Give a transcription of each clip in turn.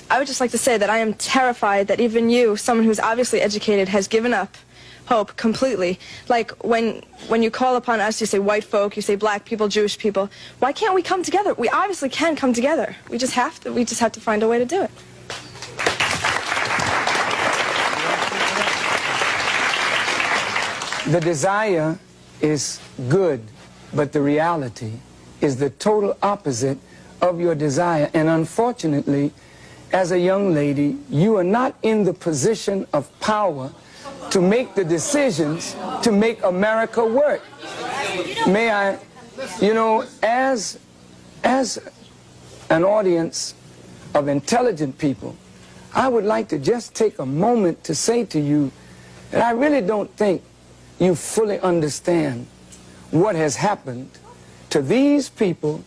I would just like to say that I am terrified that even you, someone who's obviously educated, has given up hope completely. Like when you call upon us, you say white folk, you say black people, Jewish people. Why can't we come together? We obviously can come together. We just have to. We just have to find a way to do it. The desire is good, but the reality is the total opposite of your desire. And unfortunately, as a young lady, you are not in the position of power to make the decisions to make America work. May I, you know, as an audience of intelligent people, I would like to just take a moment to say to you that I really don't think you fully understand what has happened to these people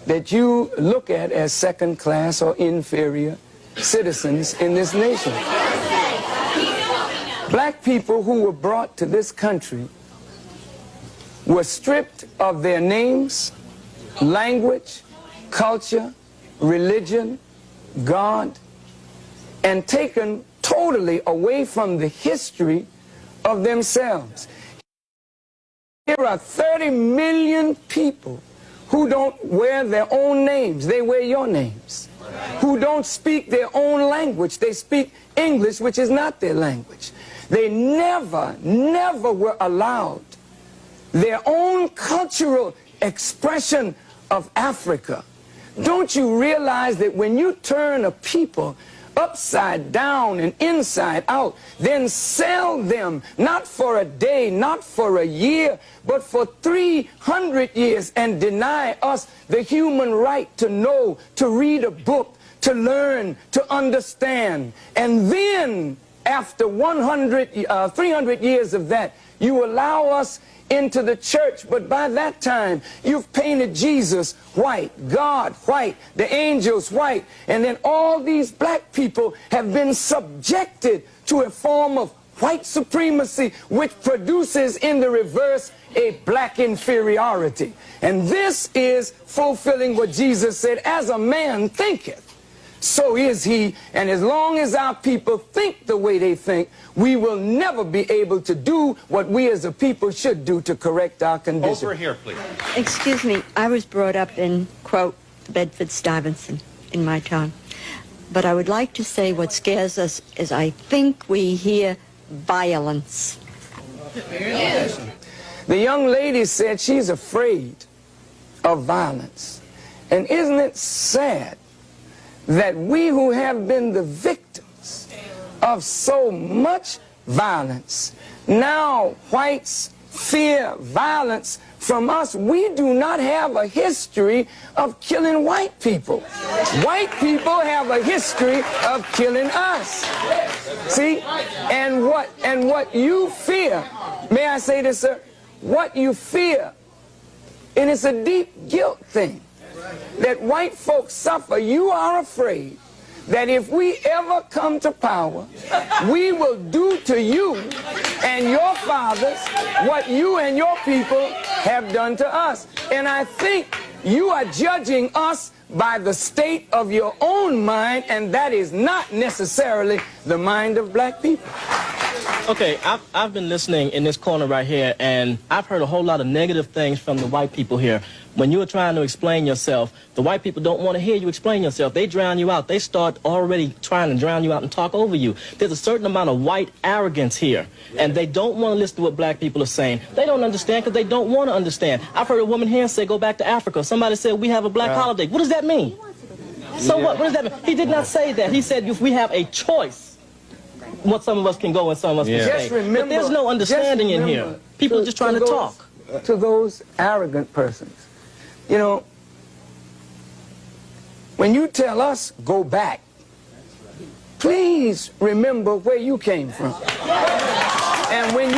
that you look at as second class or inferior citizens in this nation. Black people who were brought to this country were stripped of their names, language, culture, religion, God, and taken totally away from the history of themselves. Here are 30 million people who don't wear their own names, they wear your names. Who don't speak their own language, they speak English, which is not their language. They never were allowed their own cultural expression of Africa. Don't you realize that when you turn a people upside down and inside out, then sell them not for a day, not for a year, but for 300 years, and deny us the human right to know, to read a book, to learn, to understand, and then after 300 years of that, you allow us into the church, but by that time you've painted Jesus white, God white, the angels white, and then all these black people have been subjected to a form of white supremacy, which produces in the reverse a black inferiority. And this is fulfilling what Jesus said, as a man thinketh, so is he. And as long as our people think the way they think, we will never be able to do what we as a people should do to correct our condition. Over here, please. Excuse me, I was brought up in, quote, Bedford-Stuyvesant in my town. But I would like to say what scares us is I think we hear violence. The young lady said she's afraid of violence. And isn't it sad that we who have been the victims of so much violence, now whites fear violence from us? We do not have a history of killing white people. White people have a history of killing us. See? And what you fear, may I say this, sir? What you fear, and it's a deep guilt thing, that white folks suffer. You are afraid that if we ever come to power, we will do to you and your fathers what you and your people have done to us. And I think you are judging us by the state of your own mind, and that is not necessarily the mind of black people. Okay, I've been listening in this corner right here, and I've heard a whole lot of negative things from the white people here. When you were trying to explain yourself, the white people don't want to hear you explain yourself. They drown you out. They start already trying to drown you out and talk over you. There's a certain amount of white arrogance here, and they don't want to listen to what black people are saying. They don't understand because they don't want to understand. I've heard a woman here say, go back to Africa. Somebody said, we have a black holiday. What does that mean? So what does that mean? He did not say that. He said, if we have a choice, what some of us can go and some of us can stay. Remember, but there's no understanding in here. People are just trying to talk. To those arrogant persons, you know, when you tell us go back, please remember where you came from. And when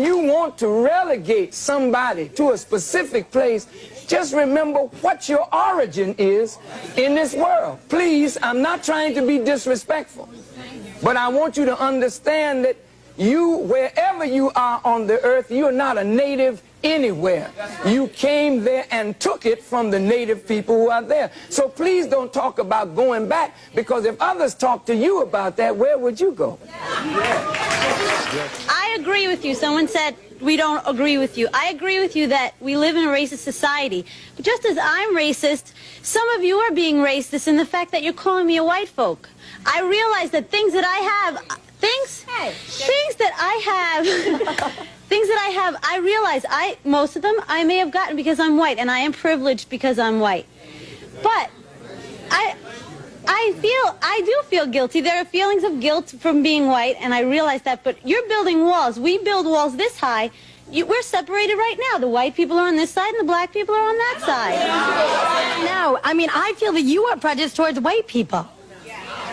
you want to relegate somebody to a specific place, just remember what your origin is in this world. Please, I'm not trying to be disrespectful, but I want you to understand that you, wherever you are on the earth, you're not a native anywhere. You came there and took it from the native people who are there. So please don't talk about going back, because if others talk to you about that, where would you go? I agree with you. Someone said we don't agree with you. I agree with you that we live in a racist society. But just as I'm racist, some of you are being racist in the fact that you're calling me a white folk. I realize that things that I have, things that I have, I realize most of them I may have gotten because I'm white, and I am privileged because I'm white. But I do feel guilty. There are feelings of guilt from being white, and I realize that. But you're building walls. We build walls this high. We're separated right now. The white people are on this side, and the black people are on that side. No, I mean, I feel that you are prejudiced towards white people.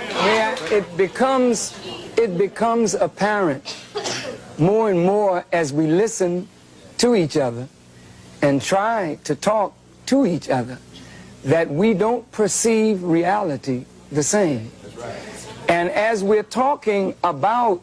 Yeah, it becomes apparent more and more as we listen to each other and try to talk to each other that we don't perceive reality the same. And as we're talking about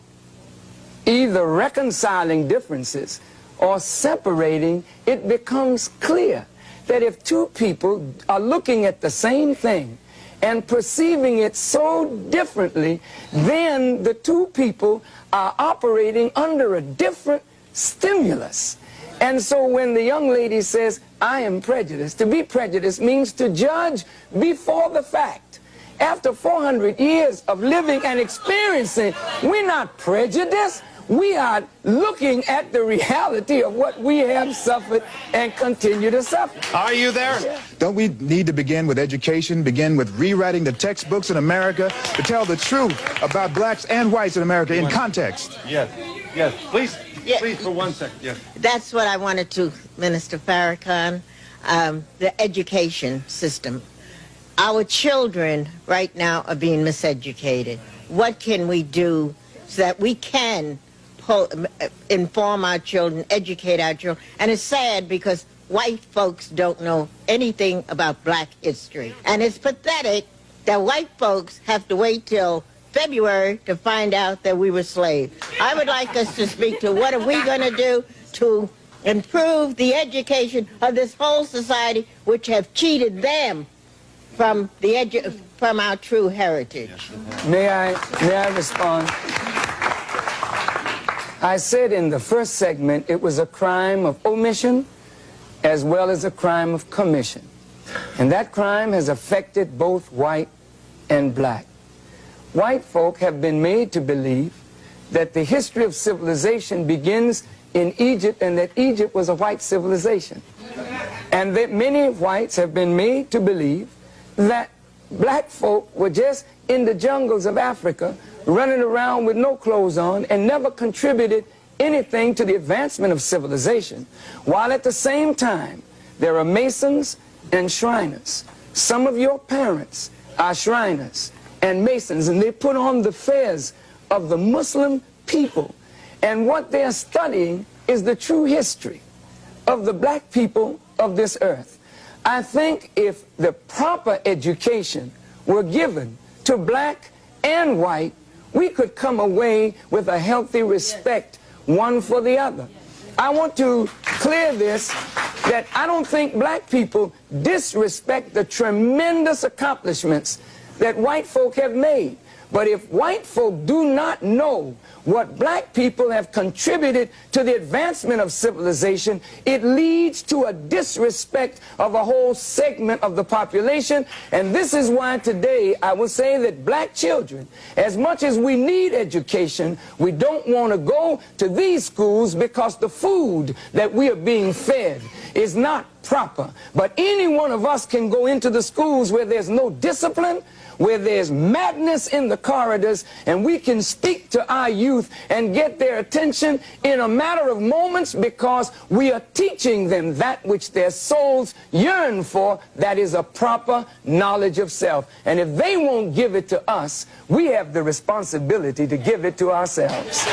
either reconciling differences or separating, it becomes clear that if two people are looking at the same thing and perceiving it so differently, then the two people are operating under a different stimulus. And so when the young lady says, I am prejudiced, to be prejudiced means to judge before the fact. After 400 years of living and experiencing, we're not prejudiced. We are looking at the reality of what we have suffered and continue to suffer. Are you there? Yeah. Don't we need to begin with education, begin with rewriting the textbooks in America to tell the truth about blacks and whites in America in context? Yes, yes. Please, please, for 1 second. Yes. That's what I wanted to, Minister Farrakhan, the education system. Our children right now are being miseducated. What can we do so that we can inform our children, educate our children? And it's sad because white folks don't know anything about black history. And it's pathetic that white folks have to wait till February to find out that we were slaves. I would like us to speak to what are we going to do to improve the education of this whole society, which have cheated them from our true heritage. May I respond? I said in the first segment it was a crime of omission as well as a crime of commission. And that crime has affected both white and black. White folk have been made to believe that the history of civilization begins in Egypt and that Egypt was a white civilization. And that many whites have been made to believe that black folk were just in the jungles of Africa running around with no clothes on and never contributed anything to the advancement of civilization, while at the same time there are masons and shriners. Some of your parents are shriners and masons, and they put on the fez of the Muslim people, and what they're studying is the true history of the black people of this earth. I think if the proper education were given to black and white, we could come away with a healthy respect one for the other. I want to clear this, that I don't think black people disrespect the tremendous accomplishments that white folk have made. But if white folk do not know what black people have contributed to the advancement of civilization, it leads to a disrespect of a whole segment of the population. And this is why today I will say that black children, as much as we need education, we don't want to go to these schools because the food that we are being fed is not proper. But any one of us can go into the schools where there's no discipline, where there's madness in the corridors, and we can speak to our youth and get their attention in a matter of moments, because we are teaching them that which their souls yearn for, that is a proper knowledge of self. And if they won't give it to us, we have the responsibility to give it to ourselves.